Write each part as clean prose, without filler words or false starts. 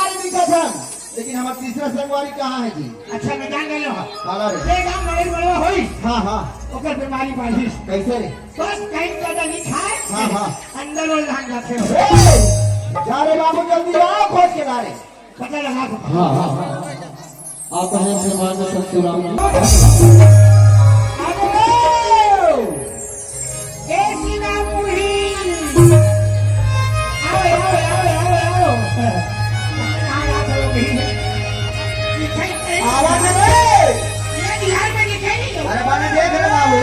लेकिन हमारा तीसरा संगवारी कहाँ है जी? अच्छा मैं जान गए हो काला रे ले गांव लड़ाई बड़वा होई हाँ हाँ ओकर बीमारी बढ़ी कैसे रे बस कहीं ज्यादा नहीं खाए हाँ हाँ अंदर और लहन जाते हो जा रे बाबू जल्दी आओ खोज के ला रे पता लगा दो हाँ हाँ आप हैं से मान सतराम ए सीना मुही आओ आवाज रे ये बिहार में दिखाई नहीं अरे बाने देख रे बाबू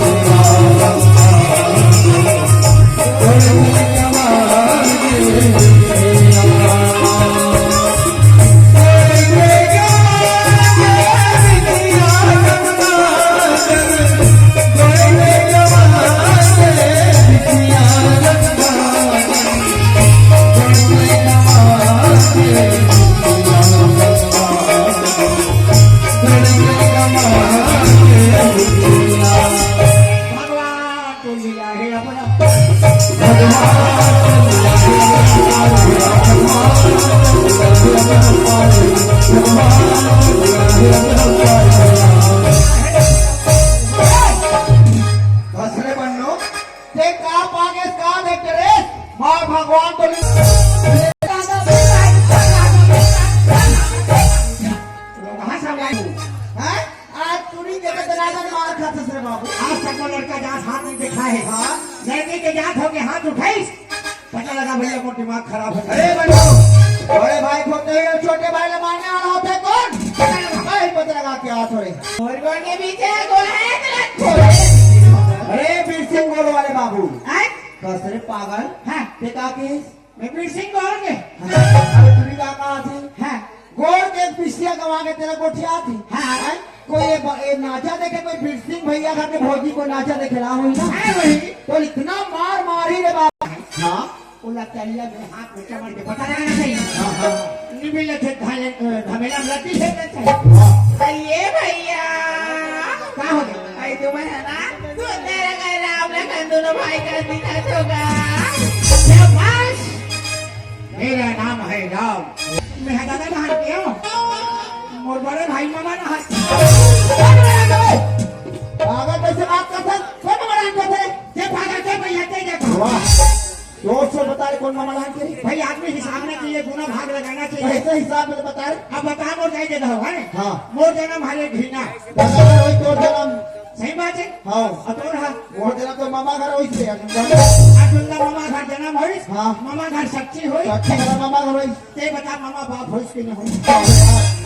Oh माँ भगवान तो नहीं कहाँ से लाए हैं? आज तूने देखे तो राजा ने मार खाते से रे बाबू आज तक वो लड़का जात हाथ नहीं दिखा है हाँ लड़के के जात हो के हाथ उठाइस पता लगा भैया को दिमाग खराब हो अरे बनो बड़े भाई को तो छोटे भाई ले मारने वाला होता है कौन भाई पता लगा क्या हाथ हो रहे और कौन के पीछे कौन है अरे वीर सिंह गोल वाले बाबू हैं कसरे पागल हाँ ते का केस मैं वीर सिंह कौन के अरे तूने का कहा थी हाँ गोल के पिछलिया गवा के तेरा गोठिया थी हाँ। हैं? कोई ये नाचा देखे कोई वीर सिंह भैया घर के भौजी को नाचा देखे ला हुई ना है वही तो इतना मार मारी रे बाबा हाँ वो लगता लिया मेरे हाथ में चमड़ के पता लगाना चाहिए निमिले थे धमेला लती है अये भैया क्या हो गया आई तुम्हें है ना तू तेरा का राम लखन दोनों भाई का दिखत होगा शाबाश मेरा नाम है राम मैं है दादा नहान के हो मोर बड़े भाई मामा नहान पागल कैसे बात करता कौन मामा लान करते जे भागा जे भैया ते देखो वाह जोर से बता रहे कौन मामा लान के भाई आदमी हिसाब में चाहिए गुना भाग लगाना चाहिए कैसे हिसाब में तो बता रहे अब बता मोर जाए दे दो है हाँ मोर जन्म हरे घीना बता रहे वही तोर जन्म सही बात है हाँ अतोर हा वो जन्म तो मामा घर वही से अतुल्ला मामा घर जन्म होइस हाँ। मामा घर सच्ची होई अच्छी घर मामा घर वही ते बता मामा बाप होइस कि नहीं होइस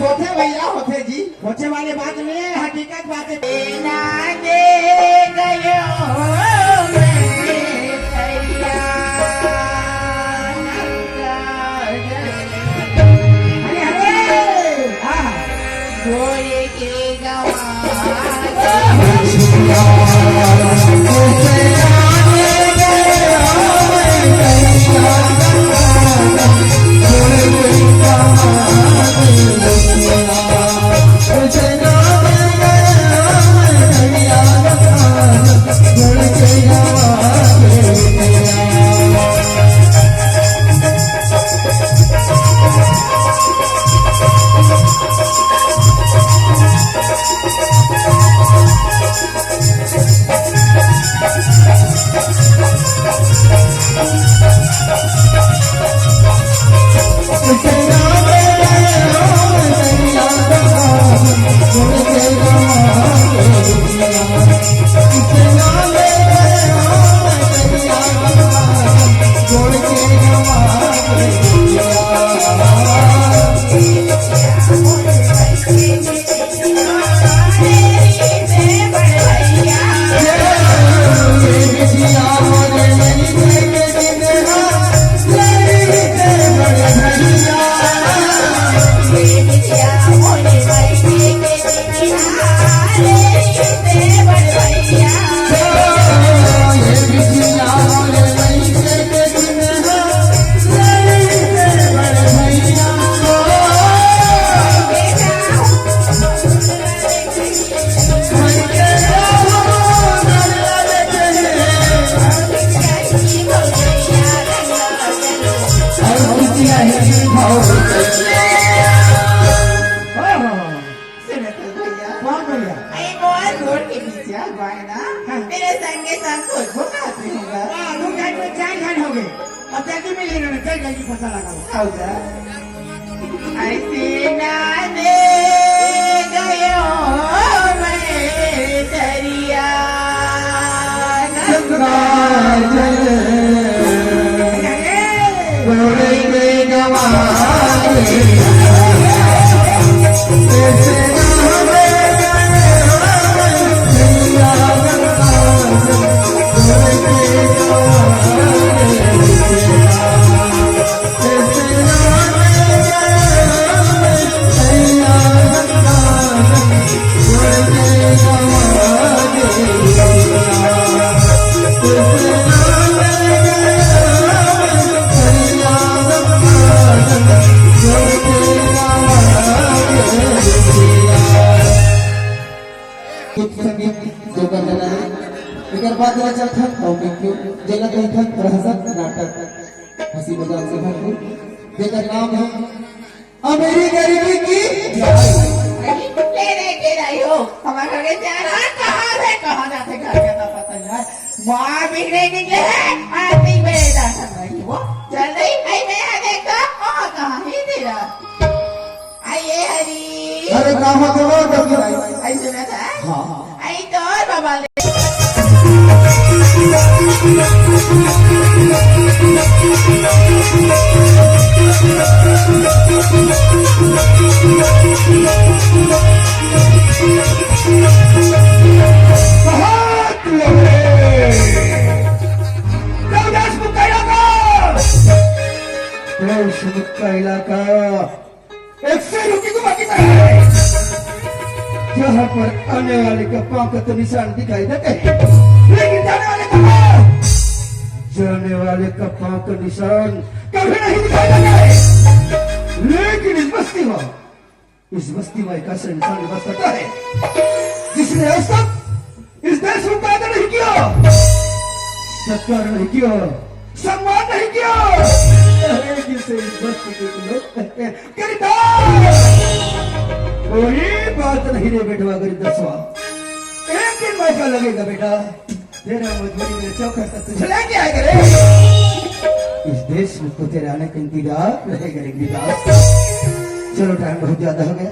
होते भैया होते जी होने वाली बात नहीं है हकीकत बात है ना दे गयो मैं भैया अरे अरे हाँ गोरे के गवा कौन भैया आई मोर घोड़ के पीछे भाई ना मेरे संगे संग खुद को खाते होगा दो घंटे में 4 घंटे हो गए अब जल्दी में लेना है चल जल्दी पता लगा आउजा ऐसे ना दे गयो मैं दरिया एकर बाद रचल खत कॉमिक क्यों जेला कहीं खत प्रहसन नाटक हंसी मजाक से भरपूर जेकर नाम है अमेरी गरीबी की तेरे के रही हो हमारे घर जाना कहाँ जाते घर का पता नहीं माँ बिगड़े निकले हैं आती मेरे दर्शन नहीं वो चल रही आई मैं यहाँ देखा कहाँ ही तेरा आइए हरी अरे कहाँ के वो बबली आई सुना था हाँ आई तो और बाबा ले बहुत लोगे देवदास मुक्का इलाका एक से रुकी को बाकी है जहाँ पर आने वाले का पांव का तो निशान दिखाई देते हैं लेकिन जाने वाले का पांव जाने वाले का पांव का निशान कभी नहीं दिखाई देता है लेकिन इस बस्ती में एक ऐसा इंसान बस सकता है जिसने आज तक इस देश को पैदा नहीं किया सत्कार नहीं किया सम्मान नहीं किया अरे जिसे इस बस्ती के लोग कहते हैं गिरदार कोई बात नहीं रे बेटवा गिरदसवा एक दिन मौका लगेगा बेटा तेरा मजबूरी मेरे चौखट तक तुझे लेके आएगा रे इस देश में तो तेरे आने का इंतजार रहेगा रे गिरदास चलो टाइम बहुत ज्यादा हो गया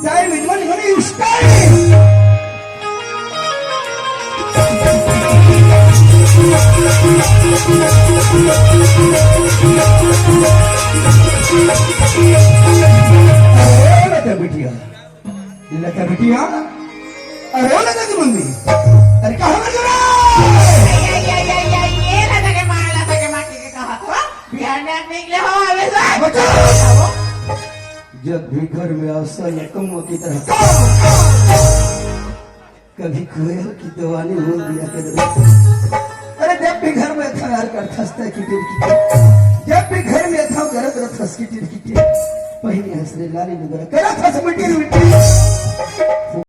टाइम इन मनी उस टाइम लता बिटिया अरे लता की मम्मी अरे कहाँ मर ये लता के माँ के कहा था बिहार में निकले हो हमेशा बचाओ जब भी घर में आवसा या कमो की तरह कभी खोया की दवानी हो दिया कर अरे जब भी घर में था यार कर खस्ता की जब भी घर में था गरत रथ हंस की पहले हंसने लाली नगर करा था मिट्टी